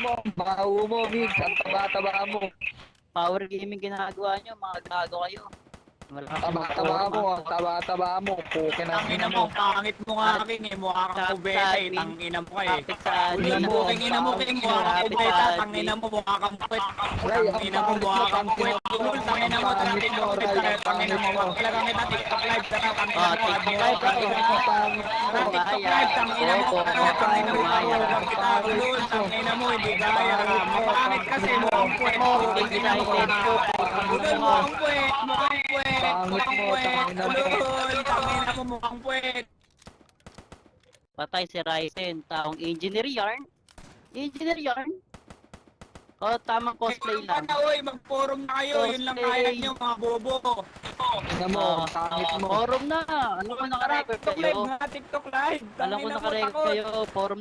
mo. Baka umubig. Ang taba-taba mo. Power gaming ginagawa nyo, mga gago kayo. Wala kang Taba-taba mo. forma. Ang taba-taba mo. Pukin ang Tangina ina mo, mo. pangit mo nga king eh. Mukha kang kubeta eh. Tangina mo ka eh. Kapit sa Ulol admin. mo, ina mo king mukha kang kubeta. Tangina mo, mukha kang puwet. Tangina mo, mukha kang puwet. Ulol, tangina mo, traffic mo, tangina mo. Wag talagang kita TikTok live ka na. Tangina mo, TikTok admin live, mo. Tangina mo. TikTok live, tangina mo. Tangina mo, parugan kita. Ulol, tangina mo, hindi kaya. Mapangit kasi, mukhang puwet. Tangina mo. Ulol, mukhang puwet. Mukhang puwet. Mukhang puwet. Ulol, tangina mo, mukhang puwet. Patay si Ryzen, taong engineer yarn. Engineer yarn? O, tamang cosplay Forum ka lang. na, oy, mag-forum na kayo. Yun lang kaya nyo, mga bobo. Ina mo. Ang pangit mo. Forum na. Alam ko nakarecord TikTok live kayo. nga, TikTok live. Alam ko Tangina mo, nakarecord takot. kayo. Forum